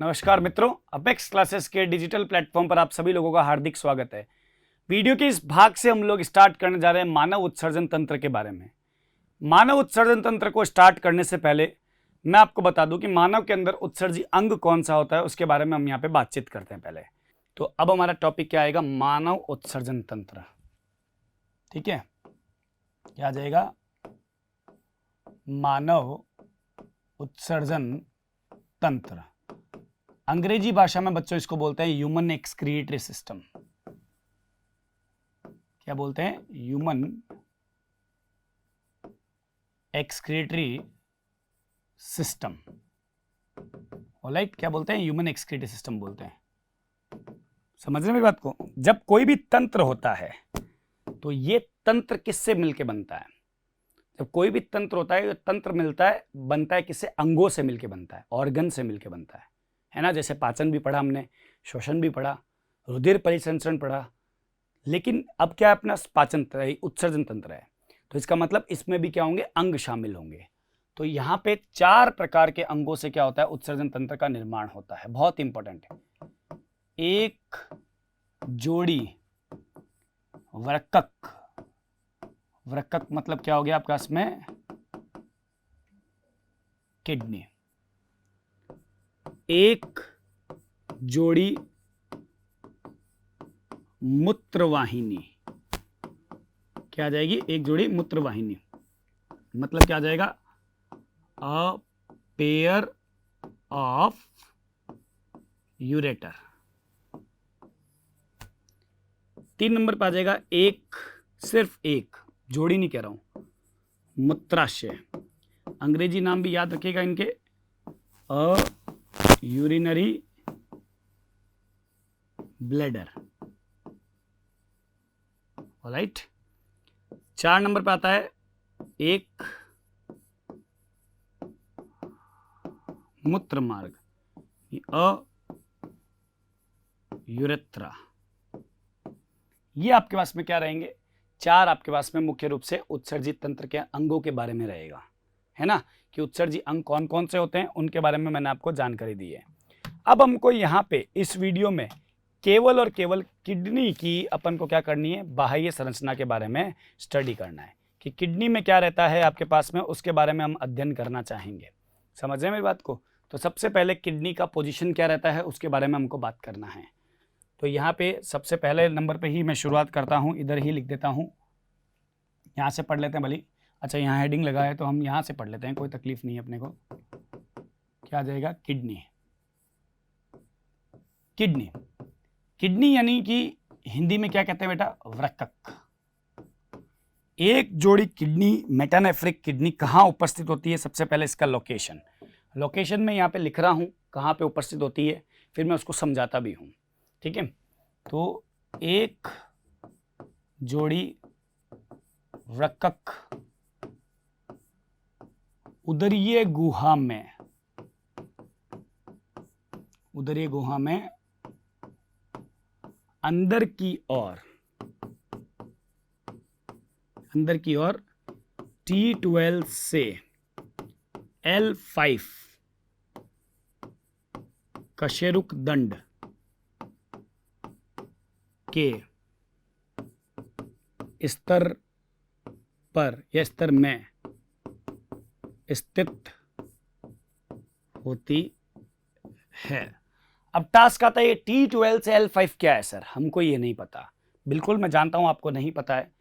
नमस्कार मित्रों, apex classes के डिजिटल प्लेटफॉर्म पर आप सभी लोगों का हार्दिक स्वागत है। वीडियो के इस भाग से हम लोग स्टार्ट करने जा रहे हैं मानव उत्सर्जन तंत्र के बारे में। मानव उत्सर्जन तंत्र को स्टार्ट करने से पहले मैं आपको बता दूं कि मानव के अंदर उत्सर्जी अंग कौन सा होता है, उसके बारे में हम यहाँ पे बातचीत करते हैं पहले। तो अब हमारा टॉपिक क्या आएगा? मानव उत्सर्जन तंत्र। ठीक है, क्या आ जाएगा? मानव उत्सर्जन तंत्र। अंग्रेजी भाषा में बच्चों इसको बोलते हैं ह्यूमन एक्सक्रीटरी सिस्टम। क्या बोलते हैं? Human excretory system. ऑलराइट, क्या बोलते हैं? ह्यूमन एक्सक्रीटरी सिस्टम बोलते हैं। समझ रहे हैं मेरी बात को? जब कोई भी तंत्र होता है तो ये तंत्र किससे मिलके बनता है? जब कोई भी तंत्र होता है, तंत्र बनता है किससे? अंगों से मिलके बनता है, ऑर्गन से मिलके बनता है ना। जैसे पाचन भी पढ़ा हमने, श्वसन भी पढ़ा, रुधिर परिसंचरण पढ़ा, लेकिन अब क्या है? अपना पाचन उत्सर्जन तंत्र है, तो इसका मतलब इसमें भी क्या होंगे? अंग शामिल होंगे। तो यहाँ पे 4 प्रकार के अंगों से क्या होता है? उत्सर्जन तंत्र का निर्माण होता है। बहुत इंपॉर्टेंट है। एक जोड़ी वृक्क। वृक्क मतलब क्या हो गया आपका? इसमें किडनी। एक जोड़ी मूत्रवाहिनी। क्या आ जाएगी? एक जोड़ी मूत्रवाहिनी मतलब क्या आ जाएगा? A pair of ureter. 3 number पे आ जाएगा सिर्फ एक जोड़ी, नहीं कह रहा हूं, मूत्राशय। अंग्रेजी नाम भी याद रखिएगा इनके, अ यूरिनरी ब्लैडर। ऑलराइट। 4 नंबर पे आता है एक मूत्र मार्ग, अ यूरेथ्रा। ये आपके पास में क्या रहेंगे? 4 आपके पास में मुख्य रूप से उत्सर्जित तंत्र के अंगों के बारे में रहेगा, है ना, कि उत्सर्जी अंग कौन कौन से होते हैं, उनके बारे में मैंने आपको जानकारी दी है। अब हमको यहाँ पे इस वीडियो में केवल और केवल किडनी की अपन को क्या करनी है? बाह्य संरचना के बारे में स्टडी करना है कि किडनी में क्या रहता है आपके पास में, उसके बारे में हम अध्ययन करना चाहेंगे। समझ रहे हैं मेरी बात को? तो सबसे पहले किडनी का पोजीशन क्या रहता है, उसके बारे में हमको बात करना है। तो यहाँ पे सबसे पहले नंबर पे ही मैं शुरुआत करता हूँ, इधर ही लिख देता हूँ, यहाँ से पढ़ लेते हैं भली। अच्छा, यहाँ हेडिंग लगा है तो हम यहाँ से पढ़ लेते हैं, कोई तकलीफ नहीं है अपने को। क्या आ जाएगा? किडनी। किडनी किडनी यानी कि हिंदी में क्या कहते हैं बेटा? वृक्क। एक जोड़ी किडनी, मेटानेफ्रिक किडनी कहाँ उपस्थित होती है? सबसे पहले इसका लोकेशन में यहाँ पे लिख रहा हूँ कहाँ पे उपस्थित होती है, फिर मैं उसको समझाता भी हूँ। ठीक है, तो एक जोड़ी वृक्क उदरीय गुहा में अंदर की ओर T12 से L5 कशेरुक दंड के स्तर पर या स्तर में स्थित होती है। अब टास्क आता है ये T12 से L5 क्या है सर? हमको ये नहीं पता। बिल्कुल मैं जानता हूं आपको नहीं पता है।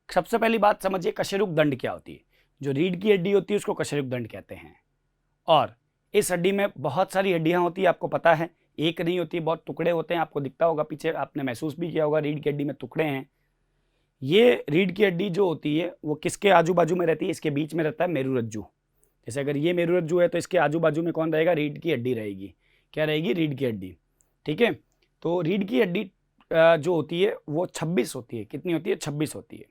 सबसे पहली बात समझिए, कशेरुक दंड क्या होती है? जो रीढ़ की हड्डी होती है उसको कशेरुक दंड कहते हैं। और इस हड्डी में बहुत सारी हड्डियां होती है, आपको पता है, एक नहीं होती, बहुत टुकड़े होते हैं। आपको दिखता होगा पीछे, आपने महसूस भी किया होगा, रीढ़ की हड्डी में टुकड़े हैं। ये रीढ़ की हड्डी जो होती है वो किसके आजू बाजू में रहती है? इसके बीच में रहता है मेरुरज्जु। जैसे अगर ये मेरुरज्जु है तो इसके आजू बाजू में कौन रहेगा? रीढ़ की हड्डी रहेगी। क्या रहेगी? रीढ़ की हड्डी। ठीक है, तो रीढ़ की हड्डी जो होती है वो 26 होती है। कितनी होती है? 26 होती है।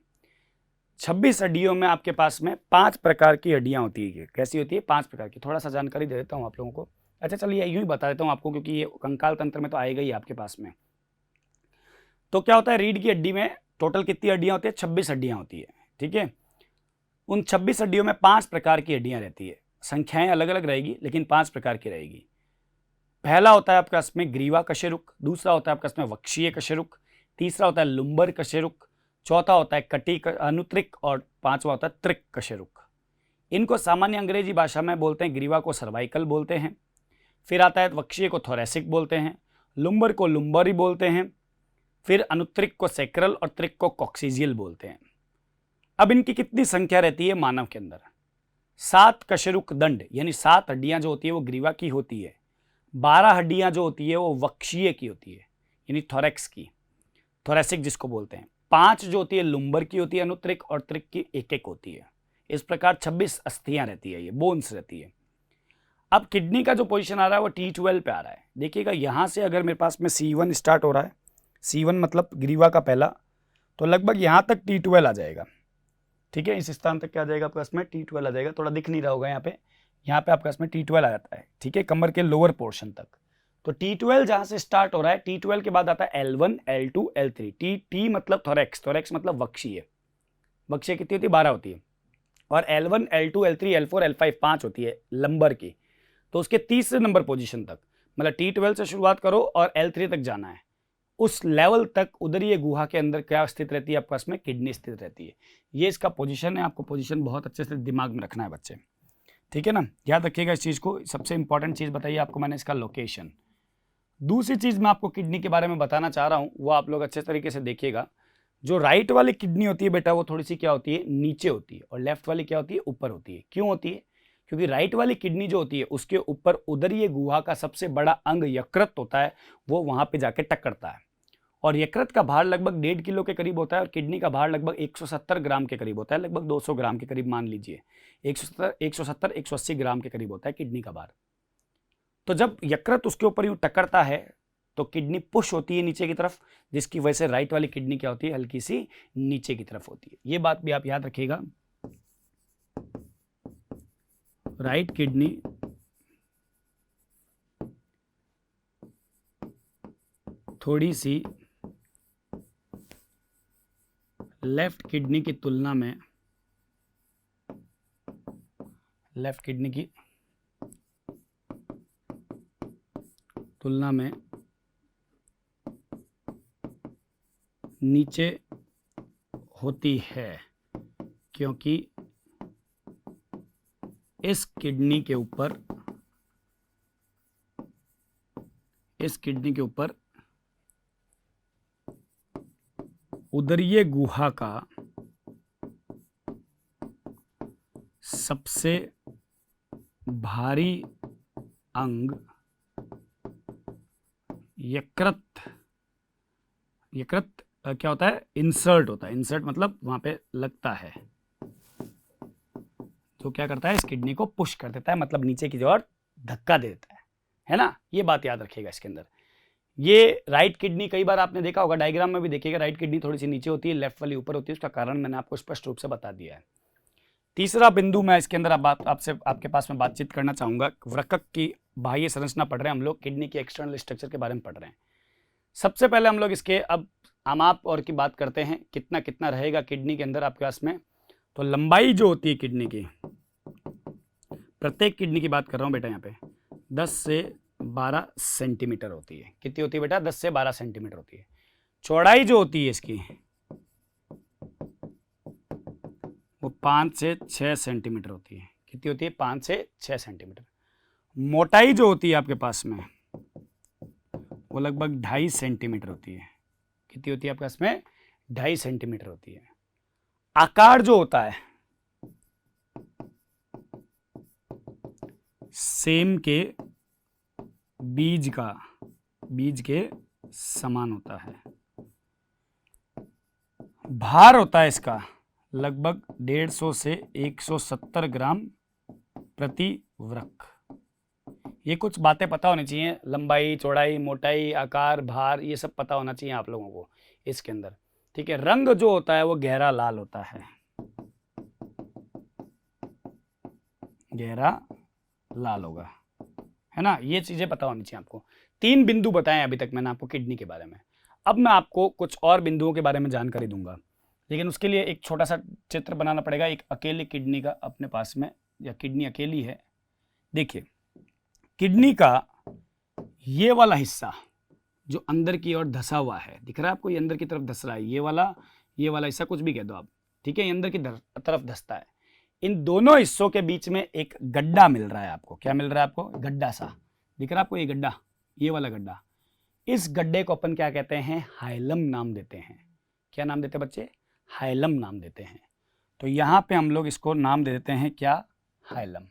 26 हड्डियों में आपके पास में 5 प्रकार की हड्डियां होती है। कैसी होती है? 5 प्रकार की। थोड़ा सा जानकारी दे देता हूं आप लोगों को। अच्छा चलिए यूं ही बता देता हूं आपको, क्योंकि ये कंकाल तंत्र में तो आएगा ही आपके पास में। तो क्या होता है? रीढ़ की हड्डी में टोटल कितनी हड्डियां होती है? 26 हड्डियां होती है। ठीक है, उन 26 हड्डियों में 5 प्रकार की हड्डियां रहती है। संख्याएं अलग अलग रहेगी लेकिन 5 प्रकार की रहेगी। पहला होता है आपके पास में ग्रीवा कशेरुक, दूसरा होता है आपके पास में वक्षीय कशेरुक, तीसरा होता है लुम्बर कशेरुक, चौथा होता है कटी अनुत्रिक और पांचवा होता है त्रिक कशेरुक। इनको सामान्य अंग्रेजी भाषा में बोलते हैं, ग्रीवा को सर्वाइकल बोलते हैं, फिर आता है वक्षीय को थोरेसिक बोलते हैं, लुम्बर को लुम्बरी बोलते हैं, फिर अनुत्रिक को सेक्रल और त्रिक को कॉक्सीजियल बोलते हैं। अब इनकी कितनी संख्या रहती है मानव के अंदर? 7 कशेरुक दंड यानी 7 हड्डियां जो होती है वो ग्रीवा की होती है, 12 हड्डियां जो होती है वो वक्षीय की होती है यानी थोरेक्स की, थोरेसिक जिसको बोलते हैं, 5 जो होती है लुम्बर की होती है अनुत्रिक, और त्रिक की एक एक होती है। इस प्रकार 26 अस्थियां रहती है, ये बोन्स रहती है। अब किडनी का जो पोजीशन आ रहा है वो T12 पे आ रहा है। देखिएगा यहां से अगर मेरे पास में C1 स्टार्ट हो रहा है, C1 मतलब ग्रीवा का पहला, तो लगभग यहां तक T12 आ जाएगा। ठीक है, इस स्थान तक क्या आ जाएगा आपके पास में T12 आ जाएगा। थोड़ा दिख नहीं रहा होगा यहाँ पे आपके पास में T12 आ जाता है। ठीक है, कमर के लोअर पोर्शन तक। तो T12 जहां से स्टार्ट हो रहा है, T12 के बाद आता है L1, L2, L3। T मतलब थोरेक्स, थोरेक्स मतलब वक्षीय, वक्षीय कितनी होती है? 12 होती है। और L1, L2, L3, L4, L5 5 होती है लंबर की। तो उसके तीसरे नंबर पोजीशन तक, मतलब T12 से शुरुआत करो और L3 तक जाना है, उस लेवल तक उदरीय गुहा के अंदर क्या स्थित रहती है आपके पास में? किडनी स्थित रहती है। ये इसका पोजीशन है, आपको पोजीशन बहुत अच्छे से दिमाग में रखना है बच्चे। ठीक है ना, याद रखिएगा इस चीज़ को। सबसे इंपॉर्टेंट चीज़ बताइए आपको मैंने, इसका लोकेशन। दूसरी चीज़ मैं आपको किडनी के बारे में बताना चाह रहा हूँ, वो आप लोग अच्छे तरीके से देखिएगा। जो राइट वाली किडनी होती है बेटा, वो थोड़ी सी क्या होती है? नीचे होती है, और लेफ्ट वाली क्या होती है? ऊपर होती है। क्यों होती है? क्योंकि राइट वाली किडनी जो होती है उसके ऊपर उदरीय गुहा का सबसे बड़ा अंग यकृत होता है, वो वहां पे जाके टकरता है। और यकृत का भार लगभग 1.5 किलो के करीब होता है, और किडनी का भार लगभग 170 ग्राम के करीब होता है, लगभग 200 ग्राम के करीब मान लीजिए। 180 ग्राम के करीब होता है किडनी का भार। तो जब यकृत उसके ऊपर यूं टकरता है तो किडनी पुश होती है नीचे की तरफ, जिसकी वजह से राइट वाली किडनी क्या होती है? हल्की सी नीचे की तरफ होती है। ये बात भी आप याद रखिएगा। राइट किडनी थोड़ी सी लेफ्ट किडनी की तुलना में, लेफ्ट किडनी की तुलना में नीचे होती है, क्योंकि इस किडनी के ऊपर उदरीय गुहा का सबसे भारी अंग यकृत क्या होता है? इंसर्ट होता है। इंसर्ट मतलब वहां पे लगता है, तो क्या करता है? इस किडनी को पुश कर देता है, मतलब नीचे की ओर धक्का दे देता है ना। ये बात याद रखिएगा इसके अंदर। ये राइट किडनी, कई बार आपने देखा होगा, डायग्राम में भी देखिएगा, राइट किडनी थोड़ी सी नीचे होती है, लेफ्ट वाली ऊपर होती है। उसका कारण मैंने आपको स्पष्ट रूप से बता दिया है। तीसरा बिंदु मैं इसके अंदर आपसे आपके पास में बातचीत करना चाहूंगा। वृक्क की बाह्य संरचना पढ़ रहे हैं हम लोग, किडनी के एक्सटर्नल स्ट्रक्चर के बारे में पढ़ रहे हैं। सबसे पहले हम लोग इसके अब आमाप और की बात करते हैं, कितना कितना रहेगा किडनी के अंदर आपके पास में। तो लंबाई जो होती है किडनी की, प्रत्येक किडनी की बात कर रहा हूं बेटा, यहाँ पे 10 से 12 सेंटीमीटर होती है। कितनी होती है बेटा? 10 से 12 सेंटीमीटर होती है। चौड़ाई जो होती है इसकी वो 5 से 6 सेंटीमीटर होती है। कितनी होती है? 5 से 6 सेंटीमीटर। मोटाई जो होती है आपके पास में वो लगभग 2.5 सेंटीमीटर होती है। कितनी होती है आपके पास में? 2.5 सेंटीमीटर होती है। आकार जो होता है सेम के बीज के समान होता है। भार होता है इसका लगभग 150 से 170 ग्राम प्रति वृक्क। ये कुछ बातें पता होनी चाहिए, लंबाई, चौड़ाई, मोटाई, आकार, भार, ये सब पता होना चाहिए आप लोगों को इसके अंदर। ठीक है, रंग जो होता है वो गहरा लाल होता है, गहरा लाल होगा, है ना। ये चीजें पता होनी चाहिए आपको। 3 बिंदु बताएं अभी तक मैंने आपको किडनी के बारे में। अब मैं आपको कुछ और बिंदुओं के बारे में जानकारी दूंगा, लेकिन उसके लिए एक छोटा सा चित्र बनाना पड़ेगा। एक अकेली किडनी का अपने पास में, या किडनी अकेली है। देखिए, किडनी का ये वाला हिस्सा जो अंदर की ओर धसा हुआ है, दिख रहा है आपको, ये अंदर की तरफ धस रहा है, ये वाला हिस्सा कुछ भी कह दो आप, ठीक है, ये अंदर की तरफ धसता है। इन दोनों हिस्सों के बीच में एक गड्ढा मिल रहा है आपको। क्या मिल रहा है आपको? गड्ढा सा दिख रहा है आपको, ये गड्ढा, ये वाला गड्ढा। इस गड्ढे को अपन क्या कहते हैं? हाइलम नाम देते हैं। क्या नाम देते हैं बच्चे? हाइलम नाम देते हैं। तो यहां पे हम लोग इसको नाम दे देते हैं क्या? हाइलम।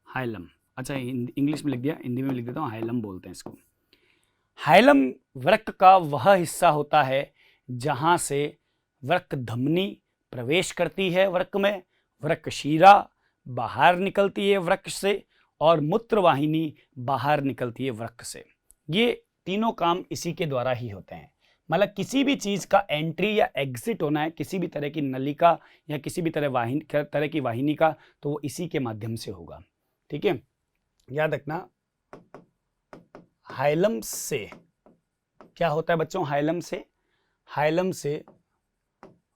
हाइलम, अच्छा इंग्लिश में लिख दिया, हिंदी में लिख देता हूँ, हाइलम बोलते हैं इसको। हाइलम वृक्क का वह हिस्सा होता है जहां से वृक्क धमनी प्रवेश करती है वृक्क में, वृक्क शिरा बाहर निकलती है वृक्क से, और मूत्रवाहिनी बाहर निकलती है वृक्क से। ये तीनों काम इसी के द्वारा ही होते हैं। मतलब किसी भी चीज का एंट्री या एग्जिट होना है, किसी भी तरह की नलिका या किसी भी तरह की वाहिनी का, तो वो इसी के माध्यम से होगा। ठीक है, याद रखना। हाइलम से क्या होता है बच्चों? हाइलम से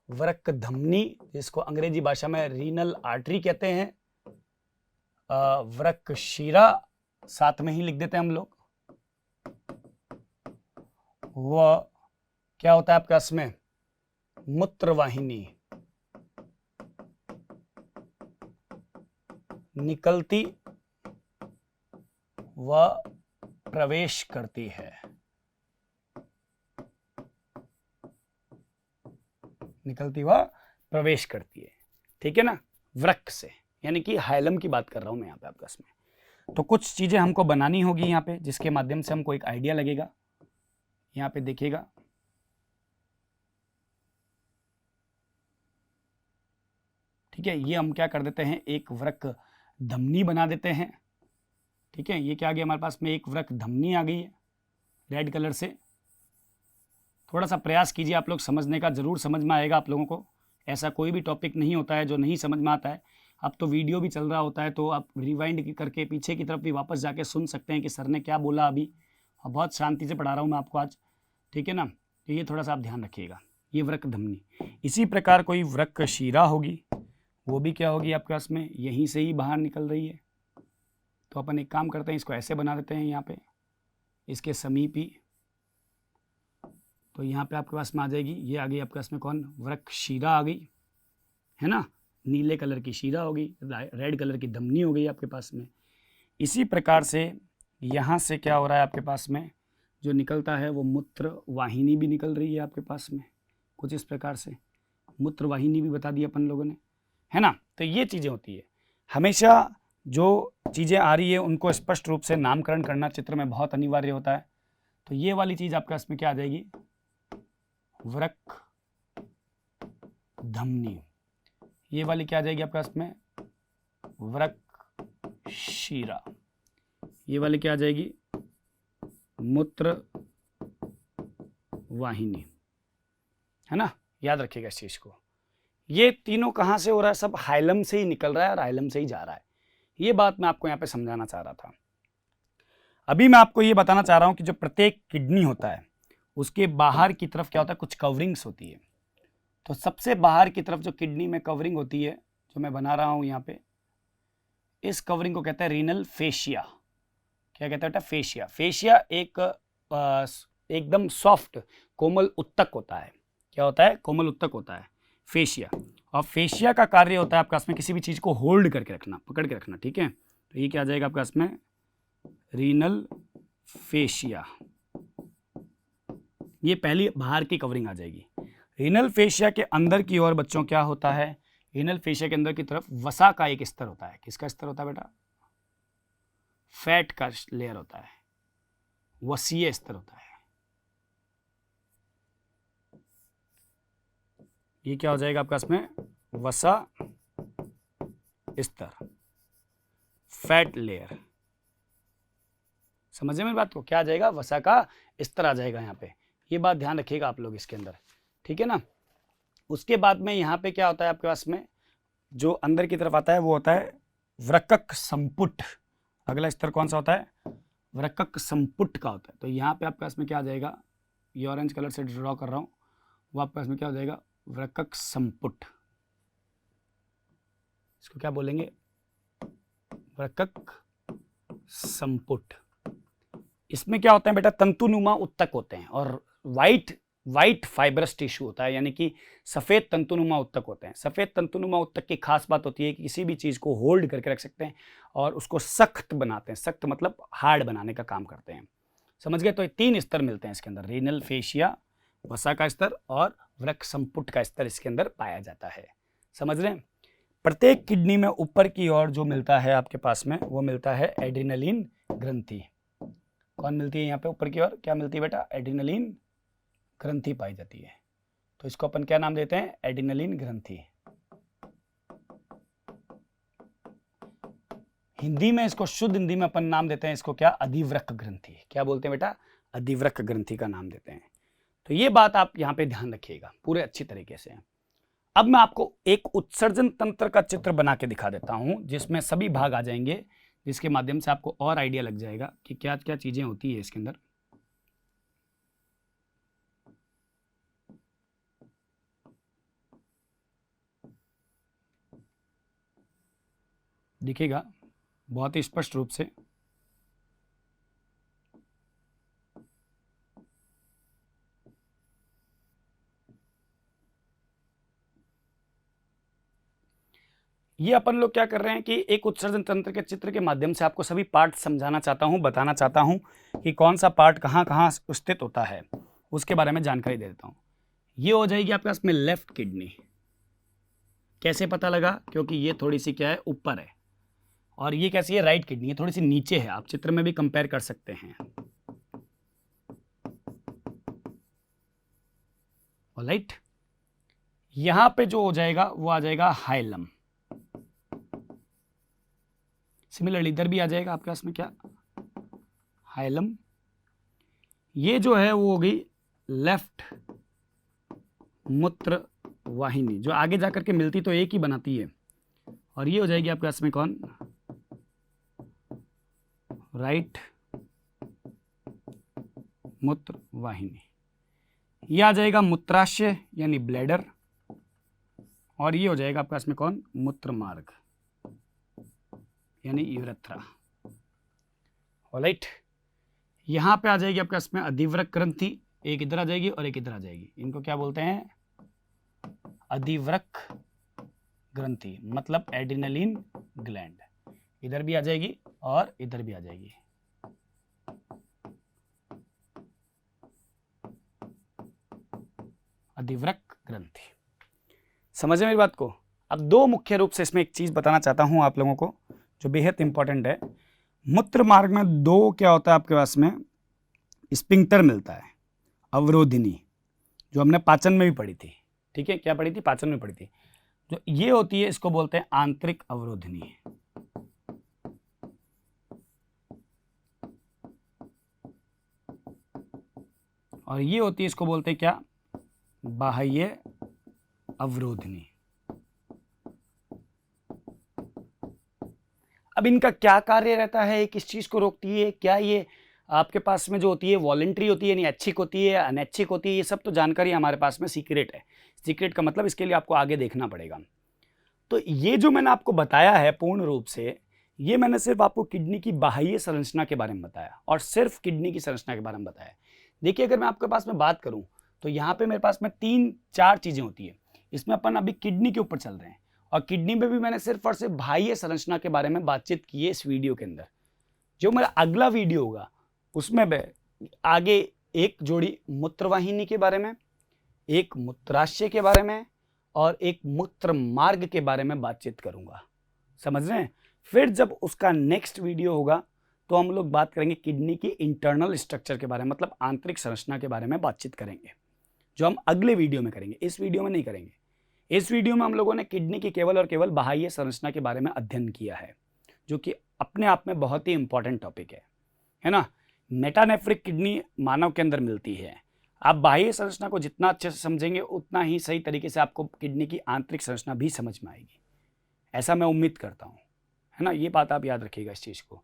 वृक्क धमनी, जिसको अंग्रेजी भाषा में रीनल आर्टरी कहते हैं, वृक्क शिरा साथ में ही लिख देते हैं हम लोग, वह क्या होता है आपका इसमें? मूत्रवाहिनी निकलती व प्रवेश करती है, निकलती व प्रवेश करती है। ठीक है ना, वृक्क से, यानी कि हाइलम की बात कर रहा हूं मैं यहाँ पे आपका इसमें। तो कुछ चीजें हमको बनानी होगी यहाँ पे, जिसके माध्यम से हमको एक आइडिया लगेगा। यहाँ पे देखिएगा, ठीक है, ये हम क्या कर देते हैं? एक वृक्क धमनी बना देते हैं। ठीक है, ये क्या आ गया हमारे पास में? एक वृक्क धमनी आ गई है रेड कलर से। थोड़ा सा प्रयास कीजिए आप लोग समझने का, जरूर समझ में आएगा आप लोगों को। ऐसा कोई भी टॉपिक नहीं होता है जो नहीं समझ में आता है। अब तो वीडियो भी चल रहा होता है, तो आप रिवाइंड करके पीछे की तरफ भी वापस जाके सुन सकते हैं कि सर ने क्या बोला अभी। और बहुत शांति से पढ़ा रहा हूँ मैं आपको आज, ठीक है ना। तो ये थोड़ा सा आप ध्यान रखिएगा। ये वृक्क धमनी, इसी प्रकार कोई वृक्क शिरा होगी, वो भी क्या होगी आपके पास में? यहीं से ही बाहर निकल रही है। तो अपन एक काम करते हैं, इसको ऐसे बना देते हैं यहाँ पे, इसके समीप ही। तो यहाँ पे आपके पास में आ जाएगी, ये आ गई आपके पास में कौन? वृक्क शिरा आ गई, है ना। नीले कलर की शिरा होगी, रेड कलर की धमनी हो गई आपके पास में। इसी प्रकार से यहाँ से क्या हो रहा है आपके पास में? जो निकलता है वो मूत्र वाहिनी भी निकल रही है आपके पास में, कुछ इस प्रकार से। मूत्र वाहिनी भी बता दी अपन लोगों ने, है ना। तो ये चीज़ें होती है। हमेशा जो चीज़ें आ रही है उनको स्पष्ट रूप से नामकरण करना चित्र में बहुत अनिवार्य होता है। तो ये वाली चीज़ आपके पास में क्या आ जाएगी? वृक्क धमनी। ये वाली क्या आ जाएगी आपके पास में? वृक्क शिरा। ये वाली क्या आ जाएगी? मूत्र वाहिनी, है ना। याद रखिएगा इस चीज को। ये तीनों कहां से हो रहा है? सब हाइलम से ही निकल रहा है और हाइलम से ही जा रहा है। ये बात मैं आपको यहाँ पे समझाना चाह रहा था। अभी मैं आपको ये बताना चाह रहा हूं कि जो प्रत्येक किडनी होता है उसके बाहर की तरफ क्या होता है? कुछ कवरिंग्स होती है। तो सबसे बाहर की तरफ जो किडनी में कवरिंग होती है, जो मैं बना रहा हूं यहाँ पे, इस कवरिंग को कहते हैं रीनल फेशिया। क्या कहते हैं बेटा? फेशिया। फेशिया एक एकदम सॉफ्ट कोमल उत्तक होता है। क्या होता है? कोमल उत्तक होता है फेशिया। और फेशिया का कार्य होता है आपके पास में किसी भी चीज को होल्ड करके रखना, पकड़ के रखना। ठीक है, तो ये क्या आ जाएगा आपके पास में? Renal fascia. ये पहली बाहर की कवरिंग आ जाएगी। रीनल फेशिया के अंदर की ओर बच्चों क्या होता है? रीनल फेशिया के अंदर की तरफ वसा का एक स्तर होता है। किसका स्तर होता है बेटा? फैट का लेयर होता है, वसीय स्तर होता है। ये क्या हो जाएगा आपके पास में? वसा स्तर, फैट लेयर। समझे मेरी बात को? क्या आ जाएगा? वसा का स्तर आ जाएगा यहाँ पे। ये बात ध्यान रखिएगा आप लोग इसके अंदर, ठीक है ना। उसके बाद में यहाँ पे क्या होता है आपके पास में? जो अंदर की तरफ आता है वो होता है वृक्क संपुट। अगला स्तर कौन सा होता है? वृक्क संपुट का होता है। तो यहाँ पे आपके पास में क्या आ जाएगा? ये ऑरेंज कलर से ड्रॉ कर रहा हूँ, वो आपके पास में क्या हो जाएगा? वृक्क संपुट। इसको क्या बोलेंगे? वृक्क संपुट। इसमें क्या होता है बेटा, तंतुनुमा उत्तक होते हैं और वाइट फाइब्रस टिश्यू होता है, यानी कि सफेद तंतुनुमा उत्तक होते हैं। सफेद तंतुनुमा उत्तक की खास बात होती है कि किसी भी चीज को होल्ड करके रख सकते हैं और उसको सख्त बनाते हैं। सख्त मतलब हार्ड बनाने का काम करते हैं। समझ गए? तो ये 3 स्तर मिलते हैं इसके अंदर, रीनल फेशिया, वसा का स्तर और वृक्क संपुट का स्तर इसके अंदर पाया जाता है। समझ रहे हैं? प्रत्येक किडनी में ऊपर की ओर जो मिलता है आपके पास में, वो मिलता है एड्रिनलिन ग्रंथि। कौन मिलती है यहाँ पे ऊपर की ओर? क्या मिलती है बेटा? एड्रिनलिन ग्रंथि पाई जाती है। तो इसको अपन क्या नाम देते हैं? एड्रिनलिन ग्रंथि। हिंदी में इसको, शुद्ध हिंदी में अपन नाम देते हैं इसको क्या? अधिवृक्क ग्रंथि। क्या बोलते हैं बेटा? अधिवृक्क ग्रंथि का नाम देते हैं। तो ये बात आप यहाँ पे ध्यान रखिएगा पूरे अच्छी तरीके से। अब मैं आपको एक उत्सर्जन तंत्र का चित्र बना के दिखा देता हूं, जिसमें सभी भाग आ जाएंगे, जिसके माध्यम से आपको और आइडिया लग जाएगा कि क्या क्या चीजें होती है इसके अंदर। दिखेगा बहुत ही स्पष्ट रूप से। ये अपन लोग क्या कर रहे हैं कि एक उत्सर्जन तंत्र के चित्र के माध्यम से आपको सभी पार्ट समझाना चाहता हूं, बताना चाहता हूं कि कौन सा पार्ट कहां कहां स्थित होता है, उसके बारे में जानकारी दे देता हूं। ये हो जाएगी आपके पास में लेफ्ट किडनी। कैसे पता लगा? क्योंकि ये थोड़ी सी क्या है, ऊपर है, और ये कैसी है? राइट किडनी है, थोड़ी सी नीचे है। आप चित्र में भी कंपेयर कर सकते हैं। ऑलराइट, यहां पे जो हो जाएगा वो आ जाएगा हाइलम। सिमिलरली इधर भी आ जाएगा आपके पास में क्या? हाइलम। ये जो है वो हो गई लेफ्ट मूत्र वाहिनी, जो आगे जाकर के मिलती तो एक ही बनाती है, और ये हो जाएगी आपके पास में कौन? राइट मूत्र वाहिनी। ये आ जाएगा मूत्राशय यानी ब्लैडर, और ये हो जाएगा आपके पास में कौन? मूत्र मार्ग यानी यूरेथ्रा। ऑलराइट, यहां पे आ जाएगी आपके पास में अधिवृक्क ग्रंथि, एक इधर आ जाएगी और एक इधर आ जाएगी। इनको क्या बोलते हैं? अधिवृक्क ग्रंथि, मतलब एड्रिनलिन ग्लैंड। इधर भी आ जाएगी और इधर भी आ जाएगी। अधिवृक्क ग्रंथि। समझे मेरी बात को? अब 2 मुख्य रूप से इसमें एक चीज बताना चाहता हूं आप लोगों को, जो बेहद इंपॉर्टेंट है। मूत्र मार्ग में 2 क्या होता है आपके पास में? स्पिंक्टर मिलता है, अवरोधिनी, जो हमने पाचन में भी पढ़ी थी। ठीक है, क्या पढ़ी थी? पाचन में पढ़ी थी। जो ये होती है इसको बोलते हैं आंतरिक अवरोधिनी। और ये होती है, इसको बोलते हैं क्या? बाह्य अवरोधिनी। अब इनका क्या कार्य रहता है? किस चीज को रोकती है? क्या ये आपके पास में जो होती है वॉलेंट्री होती है, यानी ऐच्छिक होती है, अनैच्छिक होती है? ये सब तो जानकारी हमारे पास में सीक्रेट है। सीक्रेट का मतलब इसके लिए आपको आगे देखना पड़ेगा। तो ये जो मैंने आपको बताया है पूर्ण रूप से, ये मैंने सिर्फ आपको किडनी की बाह्य संरचना के बारे में बताया, और सिर्फ किडनी की संरचना के बारे में बताया। देखिए, अगर मैं आपके पास में बात करूं तो यहाँ पे मेरे पास में 3-4 चीजें होती है। इसमें अपन अभी किडनी के ऊपर चल रहे हैं, और किडनी में भी मैंने सिर्फ और सिर्फ बाह्य संरचना के बारे में बातचीत की है इस वीडियो के अंदर। जो मेरा अगला वीडियो होगा उसमें मैं आगे एक जोड़ी मूत्रवाहिनी के बारे में, एक मूत्राशय के बारे में, और एक मूत्र मार्ग के बारे में बातचीत करूंगा। समझ रहे हैं? फिर जब उसका नेक्स्ट वीडियो होगा तो हम लोग बात करेंगे किडनी की इंटरनल स्ट्रक्चर के बारे में, मतलब आंतरिक संरचना के बारे में बातचीत करेंगे, जो हम अगले वीडियो में करेंगे। इस वीडियो में नहीं करेंगे। इस वीडियो में हम लोगों ने किडनी की केवल और केवल बाह्य संरचना के बारे में अध्ययन किया है, जो कि अपने आप में बहुत ही इंपॉर्टेंट टॉपिक है ना। मेटानेफ्रिक किडनी मानव के अंदर मिलती है। आप बाह्य संरचना को जितना अच्छे से समझेंगे उतना ही सही तरीके से आपको किडनी की आंतरिक संरचना भी समझ में आएगी, ऐसा मैं उम्मीद करता हूँ, है ना। ये बात आप याद रखिएगा इस चीज़ को।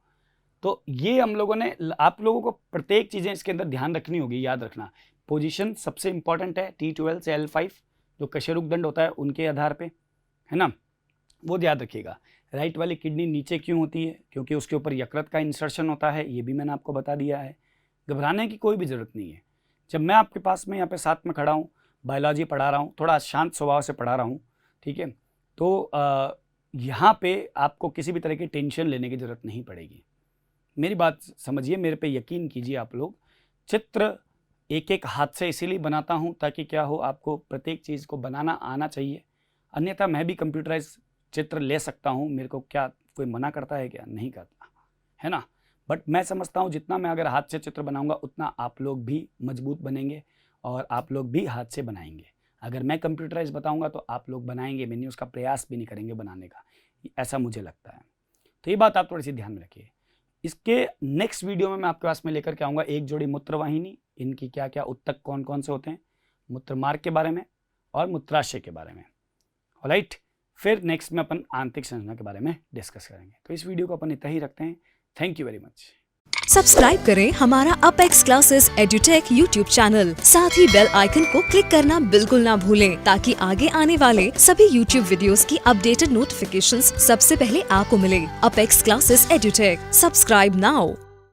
तो ये हम लोगों ने, आप लोगों को प्रत्येक चीज़ें इसके अंदर ध्यान रखनी होगी, याद रखना। पोजीशन सबसे इंपॉर्टेंट है, T12 से L5 जो कशेरुक दंड होता है उनके आधार पे, है ना, वो याद रखिएगा। राइट वाली किडनी नीचे क्यों होती है? क्योंकि उसके ऊपर यकृत का इंसर्शन होता है, ये भी मैंने आपको बता दिया है। घबराने की कोई भी ज़रूरत नहीं है। जब मैं आपके पास में यहाँ पे साथ में खड़ा हूँ, बायोलॉजी पढ़ा रहा हूँ, थोड़ा शांत स्वभाव से पढ़ा रहा हूँ, ठीक है, तो यहाँ पे आपको किसी भी तरह की टेंशन लेने की ज़रूरत नहीं पड़ेगी। मेरी बात समझिए, मेरे पे यकीन कीजिए आप लोग। चित्र एक एक हाथ से इसीलिए बनाता हूँ ताकि क्या हो, आपको प्रत्येक चीज़ को बनाना आना चाहिए। अन्यथा मैं भी कंप्यूटराइज चित्र ले सकता हूँ, मेरे को क्या कोई मना करता है क्या? नहीं करता है ना। बट मैं समझता हूँ जितना मैं अगर हाथ से चित्र बनाऊंगा उतना आप लोग भी मजबूत बनेंगे और आप लोग भी हाथ से बनाएंगे। अगर मैं कंप्यूटराइज बताऊंगा तो आप लोग बनाएंगे भी नहीं, उसका प्रयास भी नहीं करेंगे बनाने का, ऐसा मुझे लगता है। तो ये बात आप थोड़ी सी ध्यान में रखिए। इसके नेक्स्ट वीडियो में मैं आपके पास में लेकर के आऊँगा एक जोड़ी मूत्रवाहिनी, इनकी क्या क्या उत्तक कौन कौन से होते हैं, मूत्रमार्ग के बारे में और मूत्राशय के बारे में। ऑलराइट, फिर नेक्स्ट में अपन आंतरिक संरचना के बारे में डिस्कस करेंगे। तो इस वीडियो को अपन इतना ही रखते हैं। Thank you very much. Subscribe करें हमारा Apex Classes Edutech YouTube channel, साथ ही बेल आइकन को क्लिक करना बिल्कुल ना भूलें ताकि आगे आने वाले सभी यूट्यूब वीडियोस की अपडेटेड नोटिफिकेशंस सबसे पहले आपको मिले। Apex Classes Edutech, subscribe now.